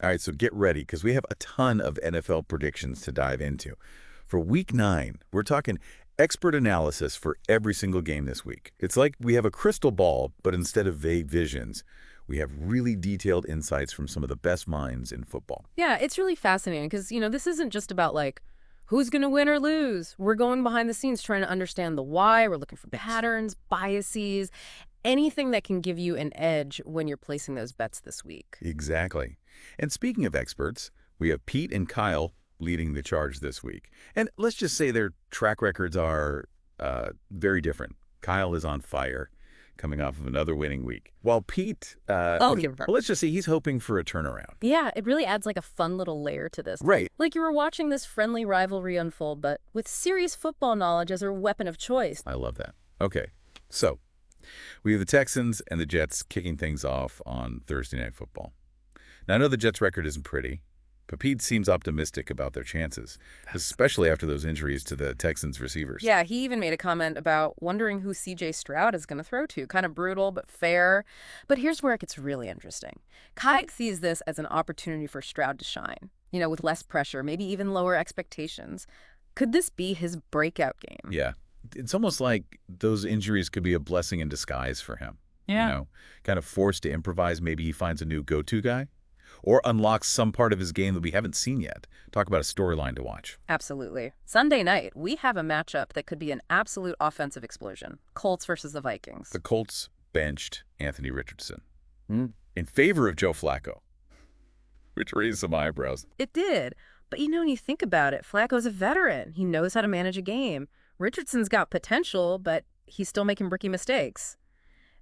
All right, so get ready because we have a ton of NFL predictions to dive into. For Week 9, we're talking expert analysis for every single game this week. It's like we have a crystal ball, but instead of vague visions, we have really detailed insights from some of the best minds in football. Yeah, it's really fascinating because, this isn't just about like who's going to win or lose. We're going behind the scenes trying to understand the why. We're looking for patterns, biases, anything that can give you an edge when you're placing those bets this week. Exactly. And speaking of experts, we have Pete and Kyle leading the charge this week. And let's just say their track records are very different. Kyle is on fire, coming off of another winning week. While Pete, I'll give her. let's just say he's hoping for a turnaround. Yeah, it really adds like a fun little layer to this. Right. Like you were watching this friendly rivalry unfold, but with serious football knowledge as a weapon of choice. I love that. Okay, so we have the Texans and the Jets kicking things off on Thursday Night Football. Now, I know the Jets' record isn't pretty, but Pete seems optimistic about their chances, especially after those injuries to the Texans' receivers. Yeah, he even made a comment about wondering who C.J. Stroud is going to throw to. Kind of brutal, but fair. But here's where it gets really interesting. Kike sees this as an opportunity for Stroud to shine, with less pressure, maybe even lower expectations. Could this be his breakout game? Yeah. It's almost like those injuries could be a blessing in disguise for him. Yeah. Kind of forced to improvise. Maybe he finds a new go-to guy or unlocks some part of his game that we haven't seen yet. Talk about a storyline to watch. Absolutely. Sunday night, we have a matchup that could be an absolute offensive explosion. Colts versus the Vikings. The Colts benched Anthony Richardson in favor of Joe Flacco, which raised some eyebrows. It did. But when you think about it, Flacco's a veteran. He knows how to manage a game. Richardson's got potential, but he's still making rookie mistakes.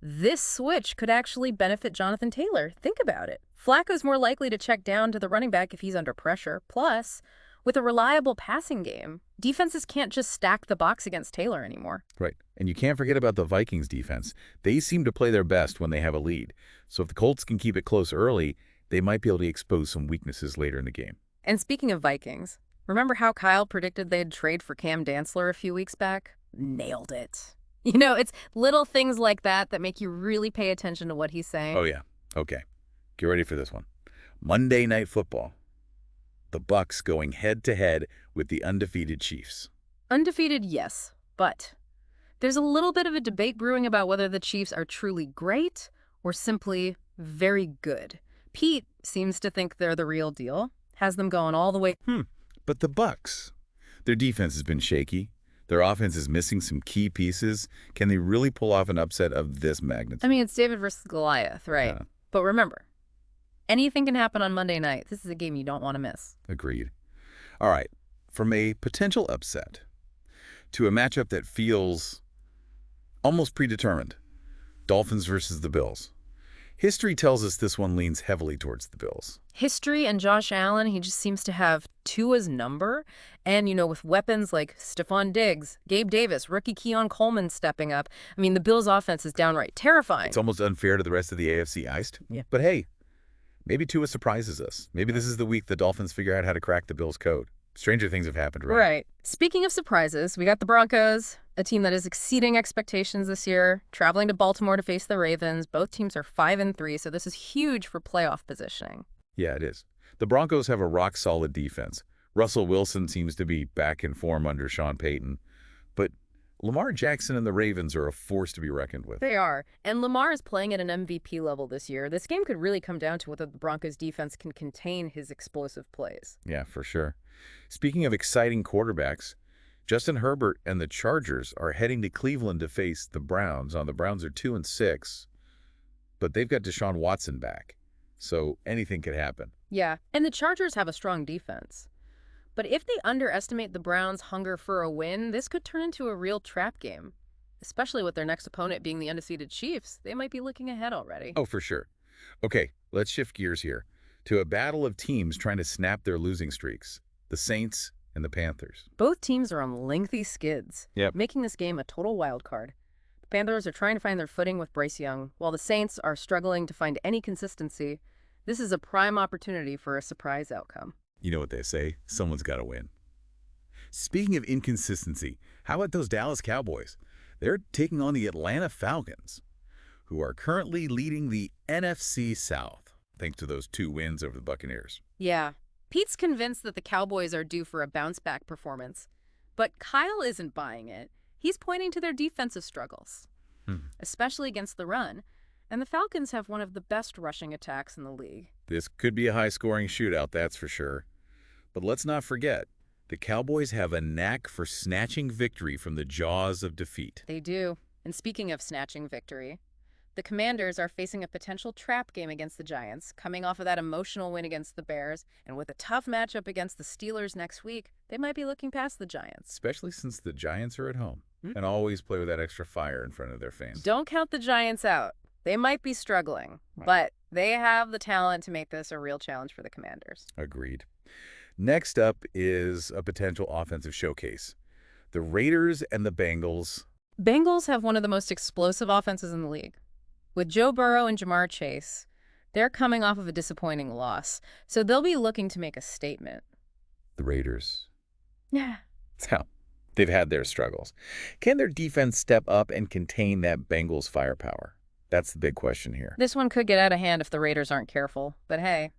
This switch could actually benefit Jonathan Taylor. Think about it. Flacco's more likely to check down to the running back if he's under pressure. Plus, with a reliable passing game, defenses can't just stack the box against Taylor anymore. Right. And you can't forget about the Vikings defense. They seem to play their best when they have a lead. So if the Colts can keep it close early, they might be able to expose some weaknesses later in the game. And speaking of Vikings, remember how Kyle predicted they'd trade for Cam Dantzler a few weeks back? Nailed it. It's little things like that that make you really pay attention to what he's saying. Oh, yeah. Okay. Get ready for this one. Monday Night Football. The Bucs going head-to-head with the undefeated Chiefs. Undefeated, yes, but there's a little bit of a debate brewing about whether the Chiefs are truly great or simply very good. Pete seems to think they're the real deal, has them going all the way. But the Bucs, their defense has been shaky. Their offense is missing some key pieces. Can they really pull off an upset of this magnitude? I mean, it's David versus Goliath, right? Yeah. But remember, anything can happen on Monday night. This is a game you don't want to miss. Agreed. All right. From a potential upset to a matchup that feels almost predetermined, Dolphins versus the Bills. History tells us this one leans heavily towards the Bills. History and Josh Allen, he just seems to have Tua's number. And, with weapons like Stephon Diggs, Gabe Davis, rookie Keon Coleman stepping up. I mean, the Bills' offense is downright terrifying. It's almost unfair to the rest of the AFC East. Yeah. But hey, maybe Tua surprises us. Maybe this is the week the Dolphins figure out how to crack the Bills' code. Stranger things have happened, right? Right. Speaking of surprises, we got the Broncos, a team that is exceeding expectations this year, traveling to Baltimore to face the Ravens. Both teams are 5-3, so this is huge for playoff positioning. Yeah, it is. The Broncos have a rock-solid defense. Russell Wilson seems to be back in form under Sean Payton. But Lamar Jackson and the Ravens are a force to be reckoned with. They are. And Lamar is playing at an MVP level this year. This game could really come down to whether the Broncos defense can contain his explosive plays. Yeah, for sure. Speaking of exciting quarterbacks, Justin Herbert and the Chargers are heading to Cleveland to face the Browns. The Browns are 2-6, but they've got Deshaun Watson back. So anything could happen. Yeah, and the Chargers have a strong defense. But if they underestimate the Browns' hunger for a win, this could turn into a real trap game. Especially with their next opponent being the undefeated Chiefs. They might be looking ahead already. Oh, for sure. Okay, let's shift gears here to a battle of teams trying to snap their losing streaks. The Saints and the Panthers. Both teams are on lengthy skids, Yep. making this game a total wild card. The Panthers are trying to find their footing with Bryce Young, while the Saints are struggling to find any consistency. This is a prime opportunity for a surprise outcome. You know what they say, someone's got to win. Speaking of inconsistency, how about those Dallas Cowboys? They're taking on the Atlanta Falcons, who are currently leading the NFC South. thanks to those 2 wins over the Buccaneers. Yeah. Pete's convinced that the Cowboys are due for a bounce-back performance. But Kyle isn't buying it. He's pointing to their defensive struggles, especially against the run. And the Falcons have one of the best rushing attacks in the league. This could be a high-scoring shootout, that's for sure. But let's not forget, the Cowboys have a knack for snatching victory from the jaws of defeat. They do. And speaking of snatching victory, the Commanders are facing a potential trap game against the Giants, coming off of that emotional win against the Bears, and with a tough matchup against the Steelers next week, they might be looking past the Giants. Especially since the Giants are at home and always play with that extra fire in front of their fans. Don't count the Giants out. They might be struggling, but they have the talent to make this a real challenge for the Commanders. Agreed. Next up is a potential offensive showcase. The Raiders and the Bengals. Bengals have one of the most explosive offenses in the league. With Joe Burrow and Jamar Chase, they're coming off of a disappointing loss, so they'll be looking to make a statement. The Raiders. Yeah. So, they've had their struggles. Can their defense step up and contain that Bengals firepower? That's the big question here. This one could get out of hand if the Raiders aren't careful, but hey,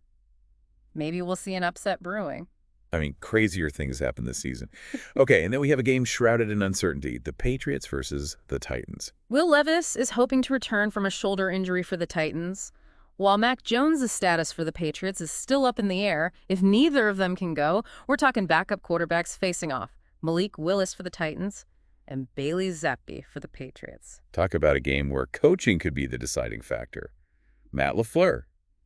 maybe we'll see an upset brewing. I mean, crazier things happen this season. Okay, and then we have a game shrouded in uncertainty. The Patriots versus the Titans. Will Levis is hoping to return from a shoulder injury for the Titans, while Mac Jones' status for the Patriots is still up in the air. If neither of them can go, we're talking backup quarterbacks facing off. Malik Willis for the Titans and Bailey Zappi for the Patriots. Talk about a game where coaching could be the deciding factor. Matt LaFleur,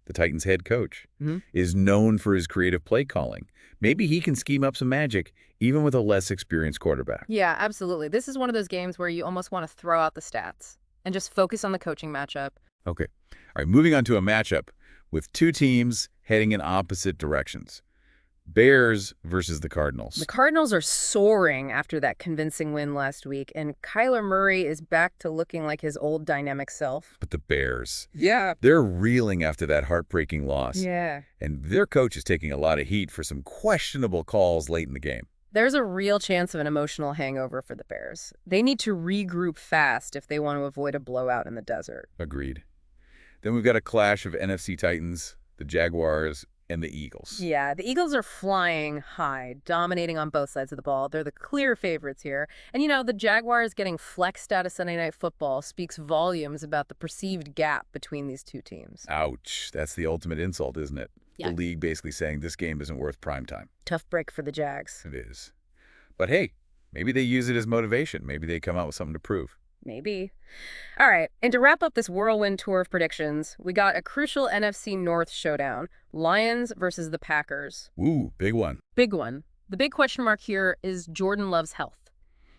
the Titans head coach, is known for his creative play calling. Maybe he can scheme up some magic, even with a less experienced quarterback. Yeah, absolutely. This is one of those games where you almost want to throw out the stats and just focus on the coaching matchup. Okay. All right, moving on to a matchup with 2 teams heading in opposite directions. Bears versus the Cardinals. The Cardinals are soaring after that convincing win last week, and Kyler Murray is back to looking like his old dynamic self. But the Bears, Yeah. they're reeling after that heartbreaking loss. Yeah. And their coach is taking a lot of heat for some questionable calls late in the game. There's a real chance of an emotional hangover for the Bears. They need to regroup fast if they want to avoid a blowout in the desert. Agreed. Then we've got a clash of NFC Titans, the Jaguars, and the Eagles. Yeah, the Eagles are flying high, dominating on both sides of the ball. They're the clear favorites here. And, you know, the Jaguars getting flexed out of Sunday Night Football speaks volumes about the perceived gap between these two teams. Ouch. That's the ultimate insult, isn't it? Yeah. The league basically saying this game isn't worth prime time. Tough break for the Jags. It is. But hey, maybe they use it as motivation. Maybe they come out with something to prove. Maybe. All right, and to wrap up this whirlwind tour of predictions, we got a crucial NFC North showdown. Lions versus the Packers. Ooh, big one. Big one. The big question mark here is Jordan Love's health.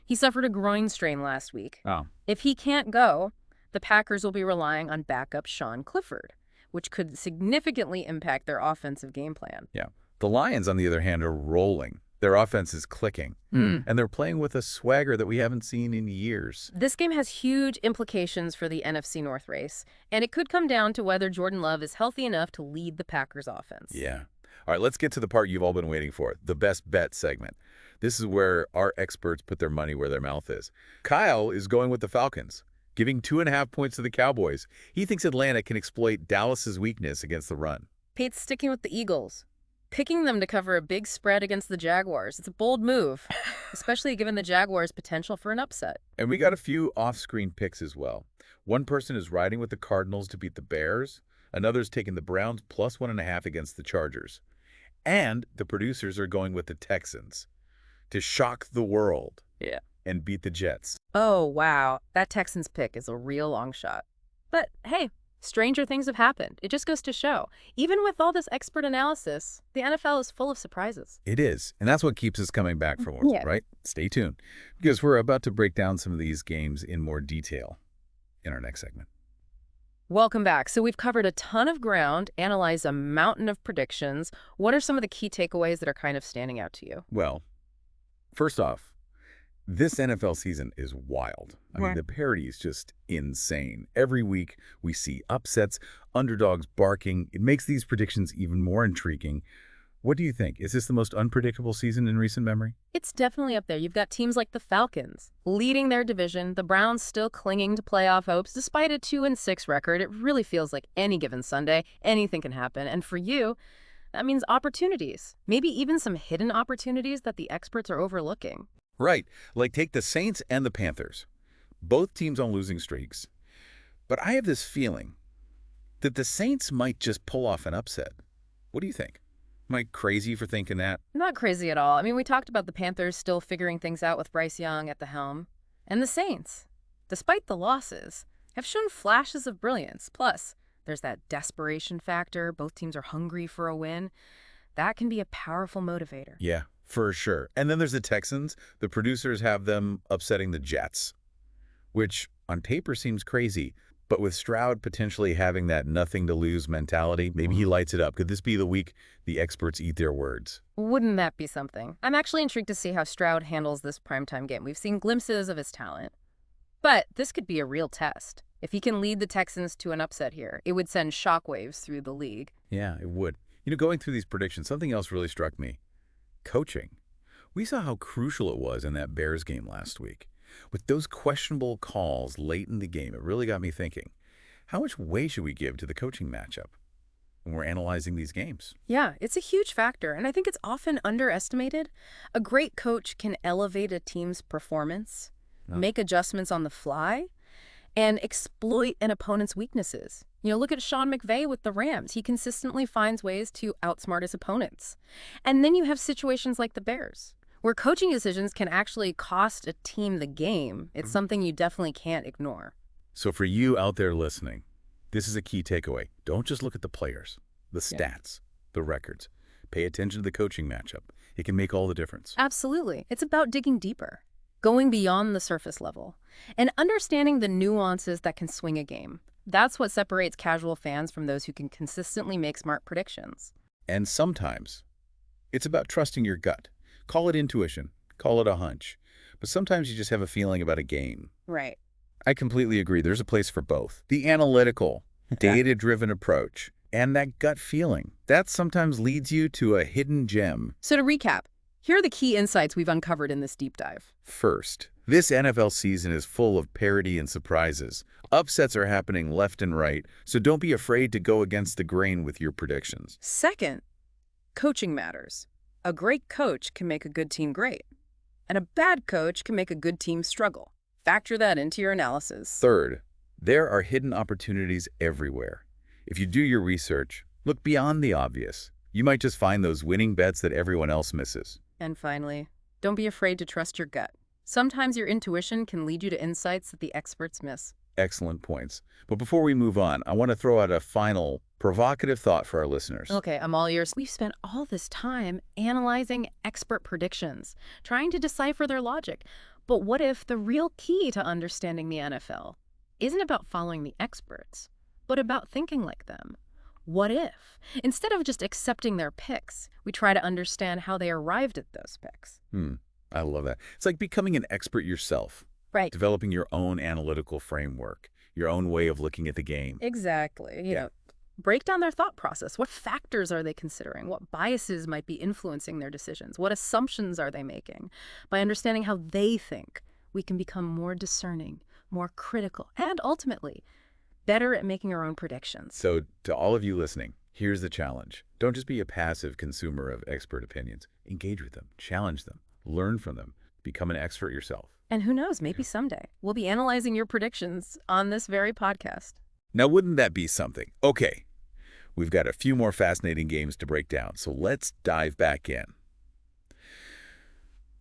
He suffered a groin strain last week. Oh. If he can't go, the Packers will be relying on backup Sean Clifford, which could significantly impact their offensive game plan. Yeah. The Lions, on the other hand, are rolling. Their offense is clicking, and they're playing with a swagger that we haven't seen in years. This game has huge implications for the NFC North race, and it could come down to whether Jordan Love is healthy enough to lead the Packers offense. Yeah. All right, let's get to the part you've all been waiting for, the best bet segment. This is where our experts put their money where their mouth is. Kyle is going with the Falcons, giving 2.5 points to the Cowboys. He thinks Atlanta can exploit Dallas's weakness against the run. Pete's sticking with the Eagles, picking them to cover a big spread against the Jaguars. It's a bold move, especially given the Jaguars' potential for an upset. And we got a few off-screen picks as well. One person is riding with the Cardinals to beat the Bears. Another's taking the Browns plus 1.5 against the Chargers. And the producers are going with the Texans to shock the world. Yeah. And beat the Jets. Oh, wow. That Texans pick is a real long shot. But hey, stranger things have happened. It just goes to show, even with all this expert analysis, the NFL is full of surprises. It is. And that's what keeps us coming back for more, right? Stay tuned, because we're about to break down some of these games in more detail in our next segment. Welcome back. So we've covered a ton of ground, analyzed a mountain of predictions. What are some of the key takeaways that are kind of standing out to you? Well, first off, this NFL season is wild. I mean, the parity is just insane. Every week we see upsets, underdogs barking. It makes these predictions even more intriguing. What do you think? Is this the most unpredictable season in recent memory? It's definitely up there. You've got teams like the Falcons leading their division, the Browns still clinging to playoff hopes despite a 2-6 record. It really feels like any given Sunday, anything can happen. And for you, that means opportunities, maybe even some hidden opportunities that the experts are overlooking. Right. Like take the Saints and the Panthers. Both teams on losing streaks. But I have this feeling that the Saints might just pull off an upset. What do you think? Am I crazy for thinking that? Not crazy at all. I mean, we talked about the Panthers still figuring things out with Bryce Young at the helm. And the Saints, despite the losses, have shown flashes of brilliance. Plus, there's that desperation factor. Both teams are hungry for a win. That can be a powerful motivator. Yeah, for sure. And then there's the Texans. The producers have them upsetting the Jets, which on paper seems crazy. But with Stroud potentially having that nothing-to-lose mentality, maybe he lights it up. Could this be the week the experts eat their words? Wouldn't that be something? I'm actually intrigued to see how Stroud handles this primetime game. We've seen glimpses of his talent. But this could be a real test. If he can lead the Texans to an upset here, it would send shockwaves through the league. Yeah, it would. You know, going through these predictions, something else really struck me. Coaching. We saw how crucial it was in that Bears game last week. With those questionable calls late in the game, it really got me thinking, how much weight should we give to the coaching matchup when we're analyzing these games? Yeah, it's a huge factor, and I think it's often underestimated. A great coach can elevate a team's performance, make adjustments on the fly, and exploit an opponent's weaknesses. You know, look at Sean McVay with the Rams. He consistently finds ways to outsmart his opponents. And then you have situations like the Bears, where coaching decisions can actually cost a team the game. It's something you definitely can't ignore. So for you out there listening, this is a key takeaway. Don't just look at the players, the stats, the records. Pay attention to the coaching matchup. It can make all the difference. Absolutely. It's about digging deeper, going beyond the surface level, and understanding the nuances that can swing a game. That's what separates casual fans from those who can consistently make smart predictions. And sometimes it's about trusting your gut. Call it intuition, call it a hunch. But sometimes you just have a feeling about a game. Right. I completely agree. There's a place for both. The analytical, data-driven approach and that gut feeling, that sometimes leads you to a hidden gem. So to recap, here are the key insights we've uncovered in this deep dive. First, this NFL season is full of parity and surprises. Upsets are happening left and right, so don't be afraid to go against the grain with your predictions. Second, coaching matters. A great coach can make a good team great, and a bad coach can make a good team struggle. Factor that into your analysis. Third, there are hidden opportunities everywhere. If you do your research, look beyond the obvious. You might just find those winning bets that everyone else misses. And finally, don't be afraid to trust your gut. Sometimes your intuition can lead you to insights that the experts miss. Excellent points. But before we move on, I want to throw out a final provocative thought for our listeners. Okay, I'm all ears. We've spent all this time analyzing expert predictions, trying to decipher their logic. But what if the real key to understanding the NFL isn't about following the experts, but about thinking like them? What if, instead of just accepting their picks, we try to understand how they arrived at those picks? I love that. It's like becoming an expert yourself. Right. Developing your own analytical framework, your own way of looking at the game. Exactly. You know, break down their thought process. What factors are they considering? What biases might be influencing their decisions? What assumptions are they making? By understanding how they think, we can become more discerning, more critical, and ultimately, better at making our own predictions. So to all of you listening, here's the challenge. Don't just be a passive consumer of expert opinions. Engage with them, challenge them, learn from them, become an expert yourself. And who knows, maybe someday we'll be analyzing your predictions on this very podcast. Now, wouldn't that be something? Okay, we've got a few more fascinating games to break down, so let's dive back in.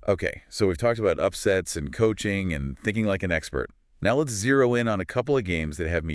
Okay, so we've talked about upsets and coaching and thinking like an expert. Now let's zero in on a couple of games that have me